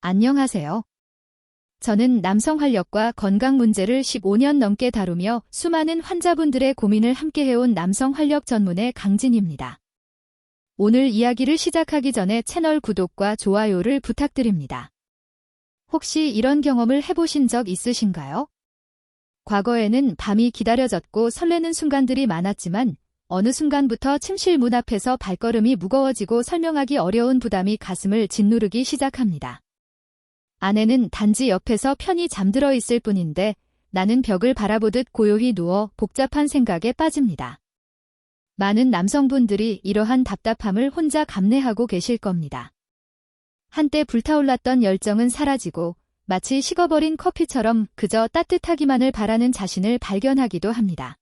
안녕하세요. 저는 남성 활력과 건강 문제를 15년 넘게 다루며 수많은 환자분들의 고민을 함께해온 남성 활력 전문의 강진입니다. 오늘 이야기를 시작하기 전에 채널 구독과 좋아요를 부탁드립니다. 혹시 이런 경험을 해보신 적 있으신가요? 과거에는 밤이 기다려졌고 설레는 순간들이 많았지만 어느 순간부터 침실 문 앞에서 발걸음이 무거워지고 설명하기 어려운 부담이 가슴을 짓누르기 시작합니다. 아내는 단지 옆에서 편히 잠들어 있을 뿐인데 나는 벽을 바라보듯 고요히 누워 복잡한 생각에 빠집니다. 많은 남성분들이 이러한 답답함을 혼자 감내하고 계실 겁니다. 한때 불타올랐던 열정은 사라지고 마치 식어버린 커피처럼 그저 따뜻하기만을 바라는 자신을 발견하기도 합니다.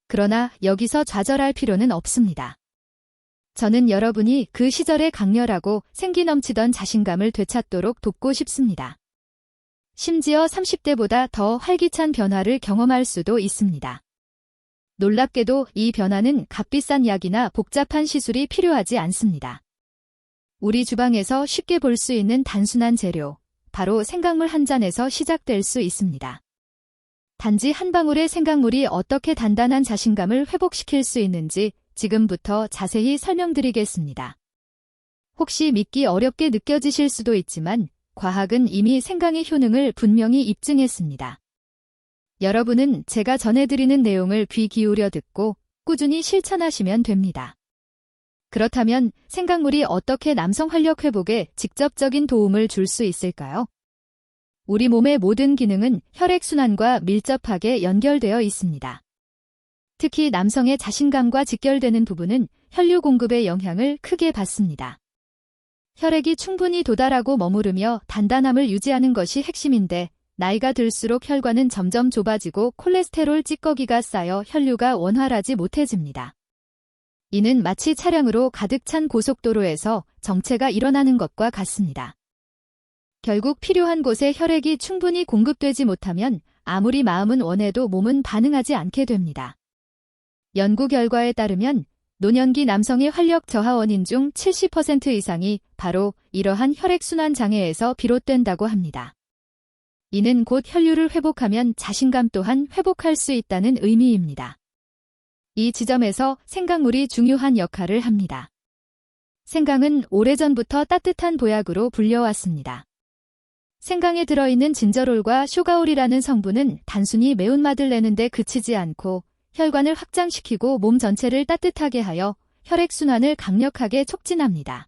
그러나 여기서 좌절할 필요는 없습니다. 저는 여러분이 그 시절의 강렬하고 생기 넘치던 자신감을 되찾도록 돕고 싶습니다. 심지어 30대보다 더 활기찬 변화를 경험할 수도 있습니다. 놀랍게도 이 변화는 값비싼 약이나 복잡한 시술이 필요하지 않습니다. 우리 주방에서 쉽게 볼 수 있는 단순한 재료, 바로 생강물 한 잔에서 시작될 수 있습니다. 단지 한 방울의 생강물이 어떻게 단단한 자신감을 회복시킬 수 있는지 지금부터 자세히 설명드리겠습니다. 혹시 믿기 어렵게 느껴지실 수도 있지만 과학은 이미 생강의 효능을 분명히 입증했습니다. 여러분은 제가 전해드리는 내용을 귀 기울여 듣고 꾸준히 실천하시면 됩니다. 그렇다면 생강물이 어떻게 남성 활력 회복에 직접적인 도움을 줄 수 있을까요? 우리 몸의 모든 기능은 혈액순환과 밀접하게 연결되어 있습니다. 특히 남성의 자신감과 직결되는 부분은 혈류 공급의 영향을 크게 받습니다. 혈액이 충분히 도달하고 머무르며 단단함을 유지하는 것이 핵심인데 나이가 들수록 혈관은 점점 좁아지고 콜레스테롤 찌꺼기가 쌓여 혈류가 원활하지 못해집니다. 이는 마치 차량으로 가득 찬 고속도로에서 정체가 일어나는 것과 같습니다. 결국 필요한 곳에 혈액이 충분히 공급되지 못하면 아무리 마음은 원해도 몸은 반응하지 않게 됩니다. 연구 결과에 따르면 노년기 남성의 활력 저하 원인 중 70% 이상이 바로 이러한 혈액순환 장애에서 비롯된다고 합니다. 이는 곧 혈류를 회복하면 자신감 또한 회복할 수 있다는 의미입니다. 이 지점에서 생강물이 중요한 역할을 합니다. 생강은 오래전부터 따뜻한 보약으로 불려왔습니다. 생강에 들어있는 진저롤과 쇼가올이라는 성분은 단순히 매운맛을 내는 데 그치지 않고 혈관을 확장시키고 몸 전체를 따뜻하게 하여 혈액순환을 강력하게 촉진합니다.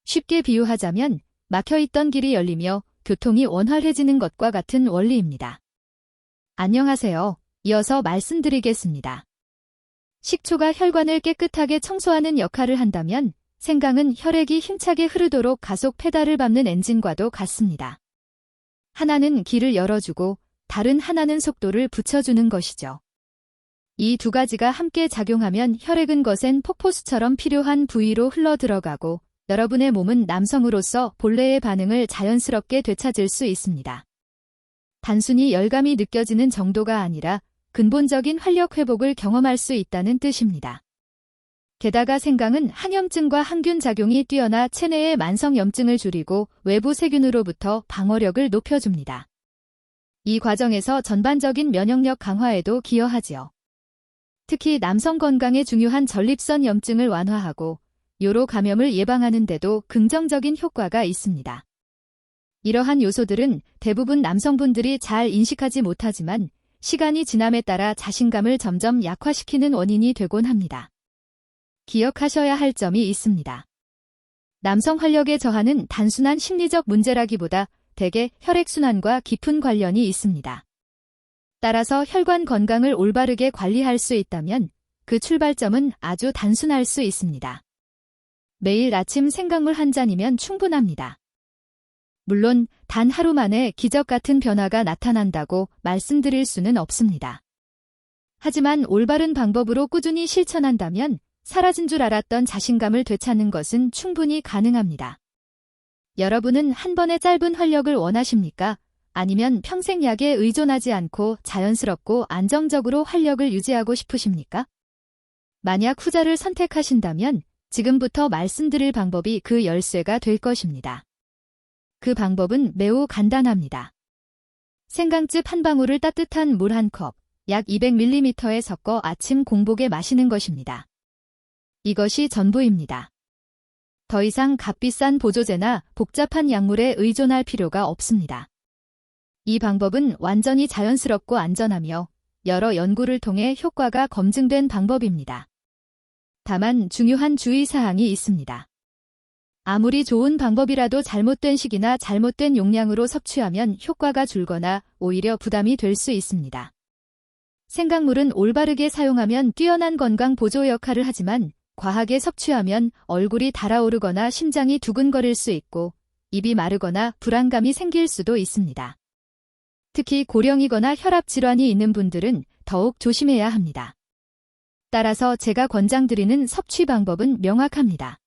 쉽게 비유하자면 막혀있던 길이 열리며 교통이 원활해지는 것과 같은 원리입니다. 안녕하세요. 이어서 말씀드리겠습니다. 식초가 혈관을 깨끗하게 청소하는 역할을 한다면 생강은 혈액이 힘차게 흐르도록 가속 페달을 밟는 엔진과도 같습니다. 하나는 길을 열어주고 다른 하나는 속도를 붙여주는 것이죠. 이 두 가지가 함께 작용하면 혈액은 거센 폭포수처럼 필요한 부위로 흘러들어가고 여러분의 몸은 남성으로서 본래의 반응을 자연스럽게 되찾을 수 있습니다. 단순히 열감이 느껴지는 정도가 아니라 근본적인 활력 회복을 경험할 수 있다는 뜻입니다. 게다가 생강은 항염증과 항균 작용이 뛰어나 체내의 만성염증을 줄이고 외부 세균으로부터 방어력을 높여줍니다. 이 과정에서 전반적인 면역력 강화에도 기여하지요. 특히 남성 건강에 중요한 전립선 염증을 완화하고 요로 감염을 예방하는 데도 긍정적인 효과가 있습니다. 이러한 요소들은 대부분 남성분들이 잘 인식하지 못하지만 시간이 지남에 따라 자신감을 점점 약화시키는 원인이 되곤 합니다. 기억하셔야 할 점이 있습니다. 남성 활력의 저하는 단순한 심리적 문제라기보다 대개 혈액순환과 깊은 관련이 있습니다. 따라서 혈관 건강을 올바르게 관리할 수 있다면 그 출발점은 아주 단순할 수 있습니다. 매일 아침 생강물 한 잔이면 충분합니다. 물론 단 하루 만에 기적 같은 변화가 나타난다고 말씀드릴 수는 없습니다. 하지만 올바른 방법으로 꾸준히 실천한다면 사라진 줄 알았던 자신감을 되찾는 것은 충분히 가능합니다. 여러분은 한 번의 짧은 활력을 원하십니까? 아니면 평생 약에 의존하지 않고 자연스럽고 안정적으로 활력을 유지하고 싶으십니까? 만약 후자를 선택하신다면 지금부터 말씀드릴 방법이 그 열쇠가 될 것입니다. 그 방법은 매우 간단합니다. 생강즙 한 방울을 따뜻한 물 한 컵, 약 200ml에 섞어 아침 공복에 마시는 것입니다. 이것이 전부입니다. 더 이상 값비싼 보조제나 복잡한 약물에 의존할 필요가 없습니다. 이 방법은 완전히 자연스럽고 안전하며 여러 연구를 통해 효과가 검증된 방법입니다. 다만 중요한 주의사항이 있습니다. 아무리 좋은 방법이라도 잘못된 시기나 잘못된 용량으로 섭취하면 효과가 줄거나 오히려 부담이 될 수 있습니다. 생강물은 올바르게 사용하면 뛰어난 건강 보조 역할을 하지만 과하게 섭취하면 얼굴이 달아오르거나 심장이 두근거릴 수 있고 입이 마르거나 불안감이 생길 수도 있습니다. 특히 고령이거나 혈압 질환이 있는 분들은 더욱 조심해야 합니다. 따라서 제가 권장드리는 섭취 방법은 명확합니다.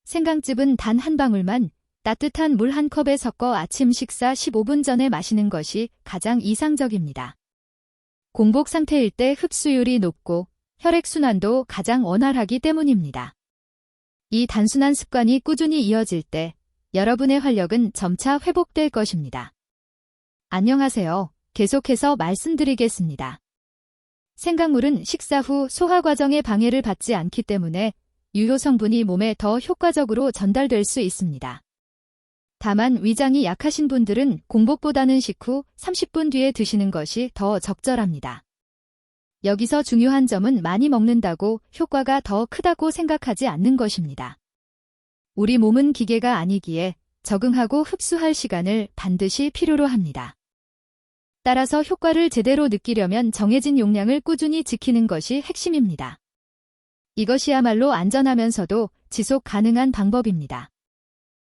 생강즙은 단 한 방울만 따뜻한 물 한 컵에 섞어 아침 식사 15분 전에 마시는 것이 가장 이상적입니다. 공복 상태일 때 흡수율이 높고 혈액순환도 가장 원활하기 때문입니다. 이 단순한 습관이 꾸준히 이어질 때 여러분의 활력은 점차 회복될 것입니다. 안녕하세요. 계속해서 말씀드리겠습니다. 생강물은 식사 후 소화 과정에 방해를 받지 않기 때문에 유효 성분이 몸에 더 효과적으로 전달될 수 있습니다. 다만 위장이 약하신 분들은 공복보다는 식후 30분 뒤에 드시는 것이 더 적절합니다. 여기서 중요한 점은 많이 먹는다고 효과가 더 크다고 생각하지 않는 것입니다. 우리 몸은 기계가 아니기에 적응하고 흡수할 시간을 반드시 필요로 합니다. 따라서 효과를 제대로 느끼려면 정해진 용량을 꾸준히 지키는 것이 핵심입니다. 이것이야말로 안전하면서도 지속 가능한 방법입니다.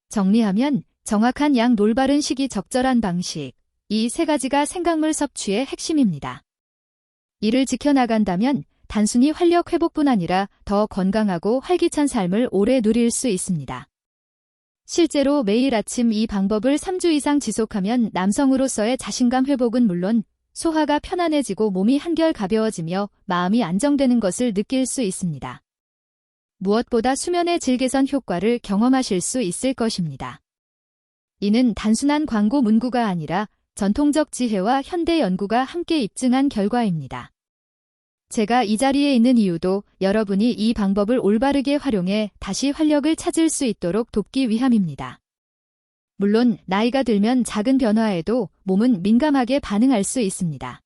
정리하면 정확한 양, 올바른 시기, 적절한 방식, 이 세 가지가 생강물 섭취의 핵심입니다. 이를 지켜나간다면 단순히 활력 회복뿐 아니라 더 건강하고 활기찬 삶을 오래 누릴 수 있습니다. 실제로 매일 아침 이 방법을 3주 이상 지속하면 남성으로서의 자신감 회복은 물론 소화가 편안해지고 몸이 한결 가벼워지며 마음이 안정되는 것을 느낄 수 있습니다. 무엇보다 수면의 질 개선 효과를 경험하실 수 있을 것입니다. 이는 단순한 광고 문구가 아니라 전통적 지혜와 현대 연구가 함께 입증한 결과입니다. 제가 이 자리에 있는 이유도 여러분이 이 방법을 올바르게 활용해 다시 활력을 찾을 수 있도록 돕기 위함입니다. 물론 나이가 들면 작은 변화에도 몸은 민감하게 반응할 수 있습니다.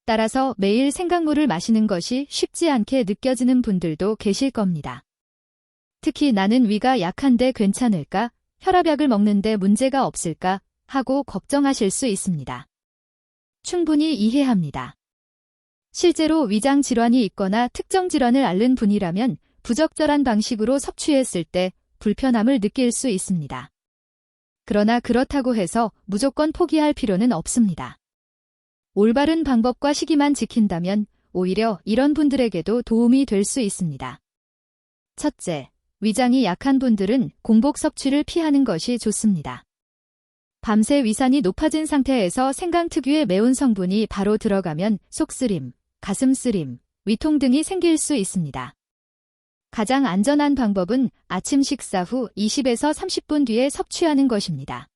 따라서 매일 생강물을 마시는 것이 쉽지 않게 느껴지는 분들도 계실 겁니다. 특히 나는 위가 약한데 괜찮을까? 혈압약을 먹는데 문제가 없을까? 하고 걱정하실 수 있습니다. 충분히 이해합니다. 실제로 위장 질환이 있거나 특정 질환을 앓는 분이라면 부적절한 방식으로 섭취했을 때 불편함을 느낄 수 있습니다. 그러나 그렇다고 해서 무조건 포기할 필요는 없습니다. 올바른 방법과 시기만 지킨다면 오히려 이런 분들에게도 도움이 될 수 있습니다. 첫째, 위장이 약한 분들은 공복 섭취를 피하는 것이 좋습니다. 밤새 위산이 높아진 상태에서 생강 특유의 매운 성분이 바로 들어가면 속쓰림, 가슴쓰림, 위통 등이 생길 수 있습니다. 가장 안전한 방법은 아침 식사 후 20에서 30분 뒤에 섭취하는 것입니다.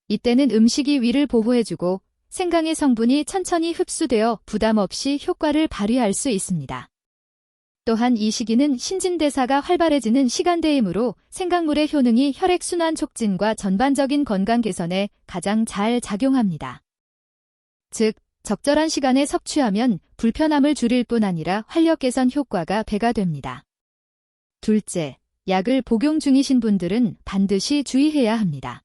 이때는 음식이 위를 보호해주고 생강의 성분이 천천히 흡수되어 부담 없이 효과를 발휘할 수 있습니다. 또한 이 시기는 신진대사가 활발해지는 시간대이므로 생강물의 효능이 혈액순환 촉진과 전반적인 건강 개선에 가장 잘 작용합니다. 즉, 적절한 시간에 섭취하면 불편함을 줄일 뿐 아니라 활력 개선 효과가 배가 됩니다. 둘째, 약을 복용 중이신 분들은 반드시 주의해야 합니다.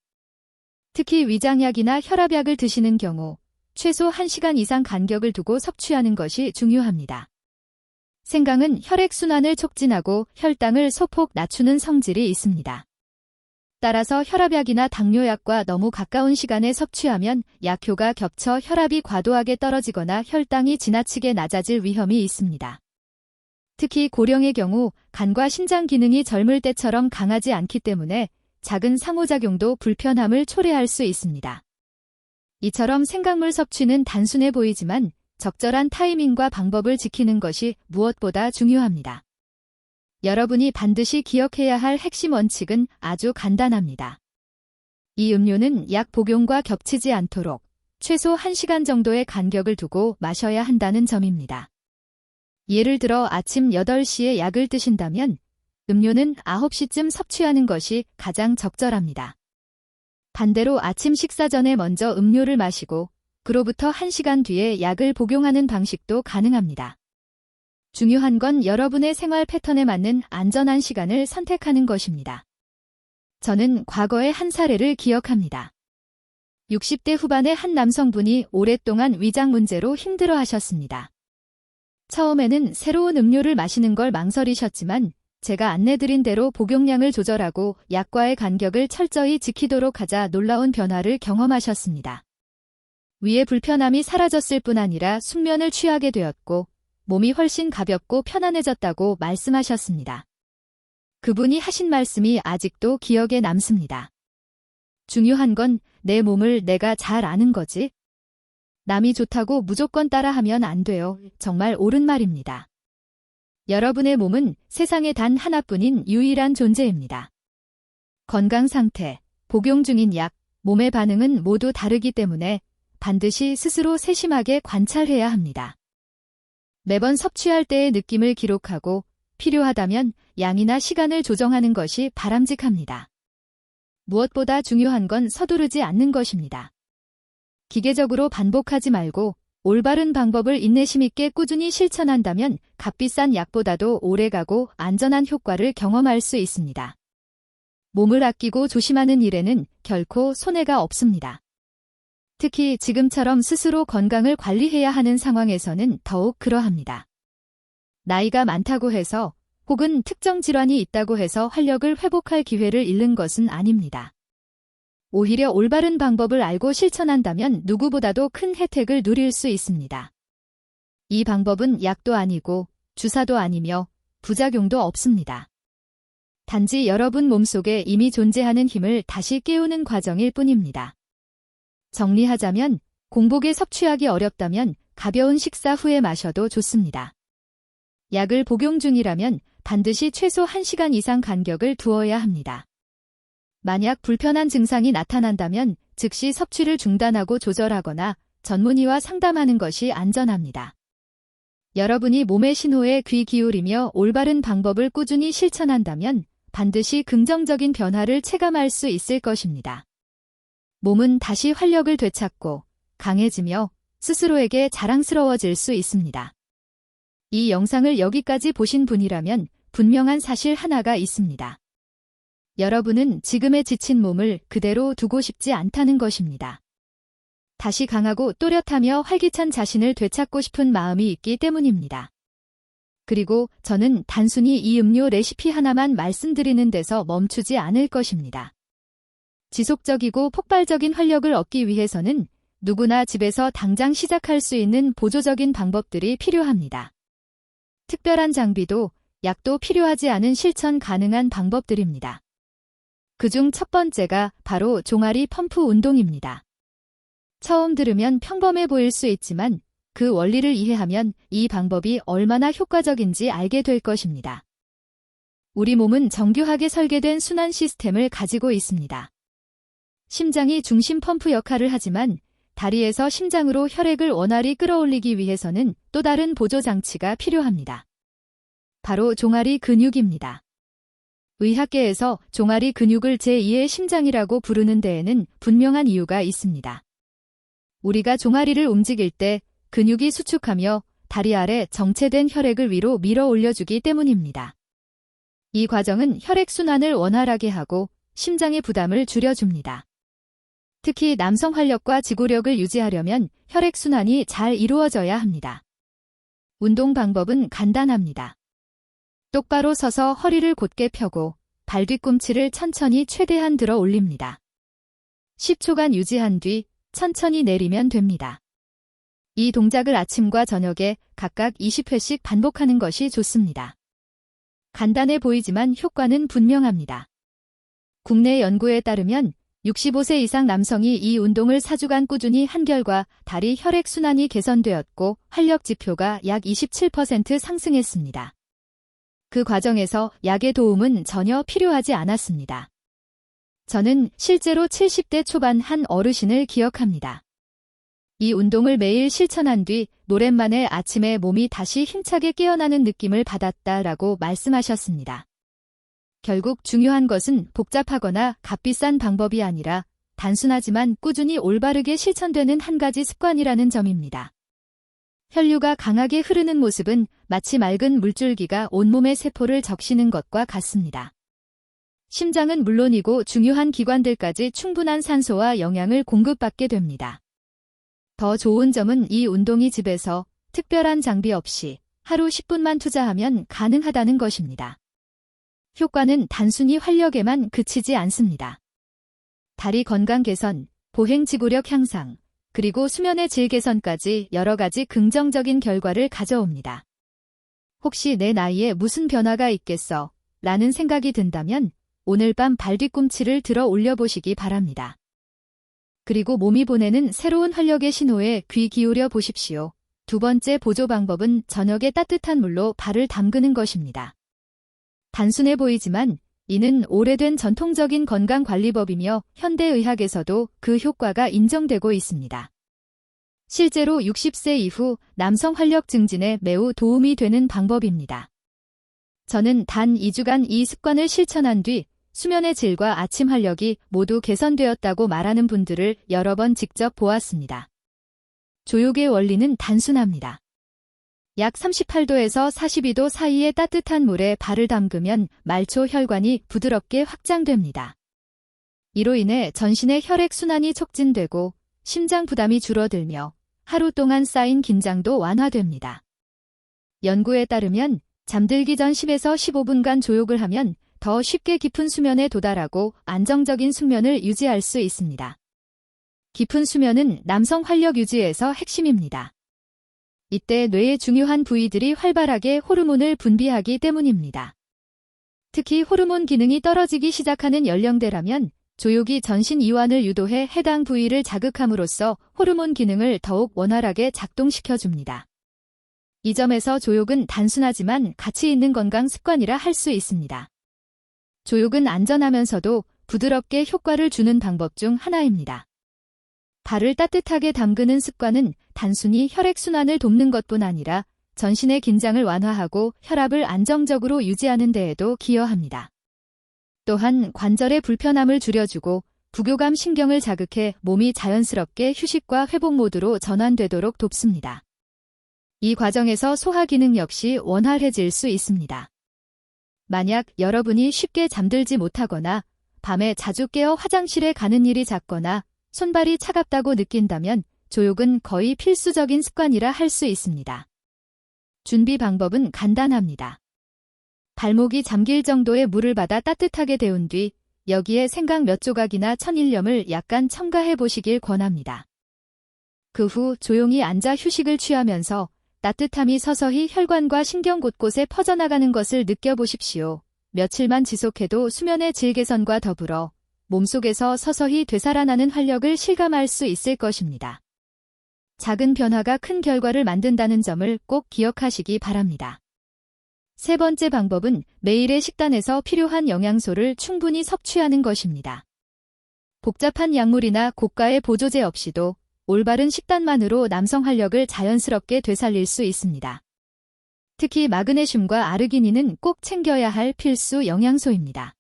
특히 위장약이나 혈압약을 드시는 경우 최소 1시간 이상 간격을 두고 섭취하는 것이 중요합니다. 생강은 혈액순환을 촉진하고 혈당을 소폭 낮추는 성질이 있습니다. 따라서 혈압약이나 당뇨약과 너무 가까운 시간에 섭취하면 약효가 겹쳐 혈압이 과도하게 떨어지거나 혈당이 지나치게 낮아질 위험이 있습니다. 특히 고령의 경우 간과 신장 기능이 젊을 때처럼 강하지 않기 때문에 작은 상호작용도 불편함을 초래할 수 있습니다. 이처럼 생강물 섭취는 단순해 보이지만 적절한 타이밍과 방법을 지키는 것이 무엇보다 중요합니다. 여러분이 반드시 기억해야 할 핵심 원칙은 아주 간단합니다. 이 음료는 약 복용과 겹치지 않도록 최소 1시간 정도의 간격을 두고 마셔야 한다는 점입니다. 예를 들어 아침 8시에 약을 드신다면 음료는 9시쯤 섭취하는 것이 가장 적절합니다. 반대로 아침 식사 전에 먼저 음료를 마시고 그로부터 1시간 뒤에 약을 복용하는 방식도 가능합니다. 중요한 건 여러분의 생활 패턴에 맞는 안전한 시간을 선택하는 것입니다. 저는 과거의 한 사례를 기억합니다. 60대 후반의 한 남성분이 오랫동안 위장 문제로 힘들어하셨습니다. 처음에는 새로운 음료를 마시는 걸 망설이셨지만 제가 안내드린 대로 복용량을 조절하고 약과의 간격을 철저히 지키도록 하자 놀라운 변화를 경험하셨습니다. 위의 불편함이 사라졌을 뿐 아니라 숙면을 취하게 되었고 몸이 훨씬 가볍고 편안해졌다고 말씀하셨습니다. 그분이 하신 말씀이 아직도 기억에 남습니다. 중요한 건 내 몸을 내가 잘 아는 거지. 남이 좋다고 무조건 따라하면 안 돼요. 정말 옳은 말입니다. 여러분의 몸은 세상에 단 하나뿐인 유일한 존재입니다. 건강 상태, 복용 중인 약, 몸의 반응은 모두 다르기 때문에 반드시 스스로 세심하게 관찰해야 합니다. 매번 섭취할 때의 느낌을 기록하고 필요하다면 양이나 시간을 조정하는 것이 바람직합니다. 무엇보다 중요한 건 서두르지 않는 것입니다. 기계적으로 반복하지 말고 올바른 방법을 인내심 있게 꾸준히 실천한다면 값비싼 약보다도 오래가고 안전한 효과를 경험할 수 있습니다. 몸을 아끼고 조심하는 일에는 결코 손해가 없습니다. 특히 지금처럼 스스로 건강을 관리해야 하는 상황에서는 더욱 그러합니다. 나이가 많다고 해서 혹은 특정 질환이 있다고 해서 활력을 회복할 기회를 잃는 것은 아닙니다. 오히려 올바른 방법을 알고 실천한다면 누구보다도 큰 혜택을 누릴 수 있습니다. 이 방법은 약도 아니고 주사도 아니며 부작용도 없습니다. 단지 여러분 몸속에 이미 존재하는 힘을 다시 깨우는 과정일 뿐입니다. 정리하자면 공복에 섭취하기 어렵다면 가벼운 식사 후에 마셔도 좋습니다. 약을 복용 중이라면 반드시 최소 1시간 이상 간격을 두어야 합니다. 만약 불편한 증상이 나타난다면 즉시 섭취를 중단하고 조절하거나 전문의와 상담하는 것이 안전합니다. 여러분이 몸의 신호에 귀 기울이며 올바른 방법을 꾸준히 실천한다면 반드시 긍정적인 변화를 체감할 수 있을 것입니다. 몸은 다시 활력을 되찾고 강해지며 스스로에게 자랑스러워질 수 있습니다. 이 영상을 여기까지 보신 분이라면 분명한 사실 하나가 있습니다. 여러분은 지금의 지친 몸을 그대로 두고 싶지 않다는 것입니다. 다시 강하고 또렷하며 활기찬 자신을 되찾고 싶은 마음이 있기 때문입니다. 그리고 저는 단순히 이 음료 레시피 하나만 말씀드리는 데서 멈추지 않을 것입니다. 지속적이고 폭발적인 활력을 얻기 위해서는 누구나 집에서 당장 시작할 수 있는 보조적인 방법들이 필요합니다. 특별한 장비도 약도 필요하지 않은 실천 가능한 방법들입니다. 그중 첫 번째가 바로 종아리 펌프 운동입니다. 처음 들으면 평범해 보일 수 있지만 그 원리를 이해하면 이 방법이 얼마나 효과적인지 알게 될 것입니다. 우리 몸은 정교하게 설계된 순환 시스템을 가지고 있습니다. 심장이 중심 펌프 역할을 하지만 다리에서 심장으로 혈액을 원활히 끌어올리기 위해서는 또 다른 보조 장치가 필요합니다. 바로 종아리 근육입니다. 의학계에서 종아리 근육을 제2의 심장이라고 부르는 데에는 분명한 이유가 있습니다. 우리가 종아리를 움직일 때 근육이 수축하며 다리 아래 정체된 혈액을 위로 밀어 올려주기 때문입니다. 이 과정은 혈액순환을 원활하게 하고 심장의 부담을 줄여줍니다. 특히 남성 활력과 지구력을 유지하려면 혈액순환이 잘 이루어져야 합니다. 운동 방법은 간단합니다. 똑바로 서서 허리를 곧게 펴고 발 뒤꿈치를 천천히 최대한 들어 올립니다. 10초간 유지한 뒤 천천히 내리면 됩니다. 이 동작을 아침과 저녁에 각각 20회씩 반복하는 것이 좋습니다. 간단해 보이지만 효과는 분명합니다. 국내 연구에 따르면 65세 이상 남성이 이 운동을 4주간 꾸준히 한 결과 다리 혈액순환이 개선되었고 활력 지표가 약 27% 상승했습니다. 그 과정에서 약의 도움은 전혀 필요하지 않았습니다. 저는 실제로 70대 초반 한 어르신을 기억합니다. 이 운동을 매일 실천한 뒤 오랜만에 아침에 몸이 다시 힘차게 깨어나는 느낌을 받았다라고 말씀하셨습니다. 결국 중요한 것은 복잡하거나 값비싼 방법이 아니라 단순하지만 꾸준히 올바르게 실천되는 한 가지 습관이라는 점입니다. 혈류가 강하게 흐르는 모습은 마치 맑은 물줄기가 온몸의 세포를 적시는 것과 같습니다. 심장은 물론이고 중요한 기관들까지 충분한 산소와 영양을 공급받게 됩니다. 더 좋은 점은 이 운동이 집에서 특별한 장비 없이 하루 10분만 투자하면 가능하다는 것입니다. 효과는 단순히 활력에만 그치지 않습니다. 다리 건강 개선, 보행 지구력 향상, 그리고 수면의 질 개선까지 여러 가지 긍정적인 결과를 가져옵니다. 혹시 내 나이에 무슨 변화가 있겠어? 라는 생각이 든다면 오늘 밤 발뒤꿈치를 들어 올려보시기 바랍니다. 그리고 몸이 보내는 새로운 활력의 신호에 귀 기울여 보십시오. 두 번째 보조 방법은 저녁에 따뜻한 물로 발을 담그는 것입니다. 단순해 보이지만 이는 오래된 전통적인 건강관리법이며 현대의학에서도 그 효과가 인정되고 있습니다. 실제로 60세 이후 남성 활력 증진에 매우 도움이 되는 방법입니다. 저는 단 2주간 이 습관을 실천한 뒤 수면의 질과 아침 활력이 모두 개선되었다고 말하는 분들을 여러 번 직접 보았습니다. 조욕의 원리는 단순합니다. 약 38도에서 42도 사이의 따뜻한 물에 발을 담그면 말초 혈관이 부드럽게 확장됩니다. 이로 인해 전신의 혈액순환이 촉진되고 심장 부담이 줄어들며 하루 동안 쌓인 긴장도 완화됩니다. 연구에 따르면 잠들기 전 10에서 15분간 조욕을 하면 더 쉽게 깊은 수면에 도달하고 안정적인 숙면을 유지할 수 있습니다. 깊은 수면은 남성 활력 유지에서 핵심입니다. 이때 뇌의 중요한 부위들이 활발하게 호르몬을 분비하기 때문입니다. 특히 호르몬 기능이 떨어지기 시작하는 연령대라면 조욕이 전신 이완을 유도해 해당 부위를 자극함으로써 호르몬 기능을 더욱 원활하게 작동시켜줍니다. 이 점에서 조욕은 단순하지만 가치 있는 건강 습관이라 할 수 있습니다. 조욕은 안전하면서도 부드럽게 효과를 주는 방법 중 하나입니다. 발을 따뜻하게 담그는 습관은 단순히 혈액순환을 돕는 것뿐 아니라 전신의 긴장을 완화하고 혈압을 안정적으로 유지하는 데에도 기여합니다. 또한 관절의 불편함을 줄여주고 부교감 신경을 자극해 몸이 자연스럽게 휴식과 회복 모드로 전환되도록 돕습니다. 이 과정에서 소화 기능 역시 원활해질 수 있습니다. 만약 여러분이 쉽게 잠들지 못하거나 밤에 자주 깨어 화장실에 가는 일이 잦거나 손발이 차갑다고 느낀다면 조욕은 거의 필수적인 습관이라 할 수 있습니다. 준비 방법은 간단합니다. 발목이 잠길 정도의 물을 받아 따뜻하게 데운 뒤 여기에 생강 몇 조각이나 천일염을 약간 첨가해 보시길 권합니다. 그 후 조용히 앉아 휴식을 취하면서 따뜻함이 서서히 혈관과 신경 곳곳에 퍼져나가는 것을 느껴보십시오. 며칠만 지속해도 수면의 질 개선과 더불어 몸속에서 서서히 되살아나는 활력을 실감할 수 있을 것입니다. 작은 변화가 큰 결과를 만든다는 점을 꼭 기억하시기 바랍니다. 세 번째 방법은 매일의 식단에서 필요한 영양소를 충분히 섭취하는 것입니다. 복잡한 약물이나 고가의 보조제 없이도 올바른 식단만으로 남성 활력을 자연스럽게 되살릴 수 있습니다. 특히 마그네슘과 아르기닌은 꼭 챙겨야 할 필수 영양소입니다.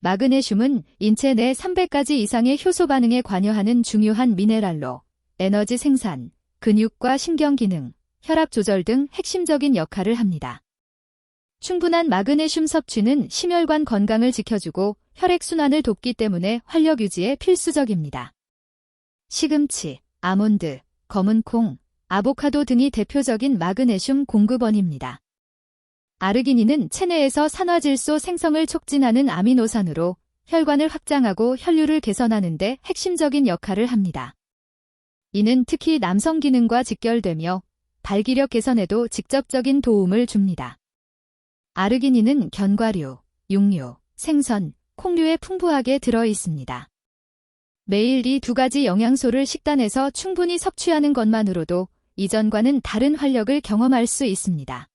마그네슘은 인체 내 300가지 이상의 효소 반응에 관여하는 중요한 미네랄로 에너지 생산, 근육과 신경 기능, 혈압 조절 등 핵심적인 역할을 합니다. 충분한 마그네슘 섭취는 심혈관 건강을 지켜주고 혈액순환을 돕기 때문에 활력 유지에 필수적입니다. 시금치, 아몬드, 검은 콩, 아보카도 등이 대표적인 마그네슘 공급원입니다. 아르기닌은 체내에서 산화질소 생성을 촉진하는 아미노산으로 혈관을 확장하고 혈류를 개선하는 데 핵심적인 역할을 합니다. 이는 특히 남성 기능과 직결되며 발기력 개선에도 직접적인 도움을 줍니다. 아르기닌은 견과류, 육류, 생선, 콩류에 풍부하게 들어 있습니다. 매일 이 두 가지 영양소를 식단에서 충분히 섭취하는 것만으로도 이전과는 다른 활력을 경험할 수 있습니다.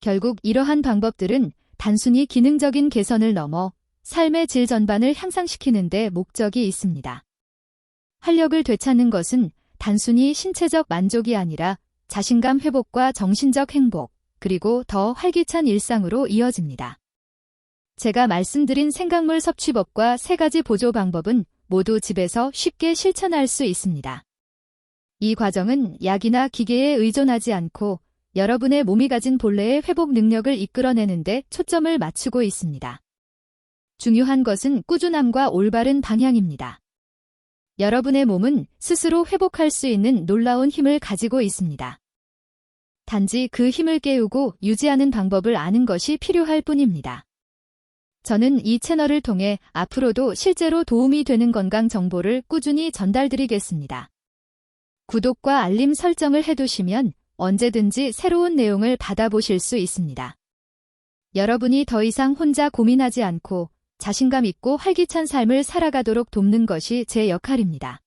결국 이러한 방법들은 단순히 기능적인 개선을 넘어 삶의 질 전반을 향상시키는 데 목적이 있습니다. 활력을 되찾는 것은 단순히 신체적 만족이 아니라 자신감 회복과 정신적 행복, 그리고 더 활기찬 일상으로 이어집니다. 제가 말씀드린 생강물 섭취법과 3가지 보조 방법은 모두 집에서 쉽게 실천할 수 있습니다. 이 과정은 약이나 기계에 의존하지 않고 여러분의 몸이 가진 본래의 회복 능력을 이끌어내는 데 초점을 맞추고 있습니다. 중요한 것은 꾸준함과 올바른 방향입니다. 여러분의 몸은 스스로 회복할 수 있는 놀라운 힘을 가지고 있습니다. 단지 그 힘을 깨우고 유지하는 방법을 아는 것이 필요할 뿐입니다. 저는 이 채널을 통해 앞으로도 실제로 도움이 되는 건강 정보를 꾸준히 전달드리겠습니다. 구독과 알림 설정을 해두시면 언제든지 새로운 내용을 받아보실 수 있습니다. 여러분이 더 이상 혼자 고민하지 않고 자신감 있고 활기찬 삶을 살아가도록 돕는 것이 제 역할입니다.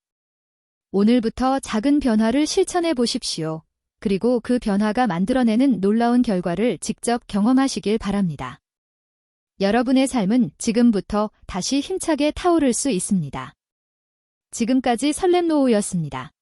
오늘부터 작은 변화를 실천해 보십시오. 그리고 그 변화가 만들어내는 놀라운 결과를 직접 경험하시길 바랍니다. 여러분의 삶은 지금부터 다시 힘차게 타오를 수 있습니다. 지금까지 설렘노우였습니다.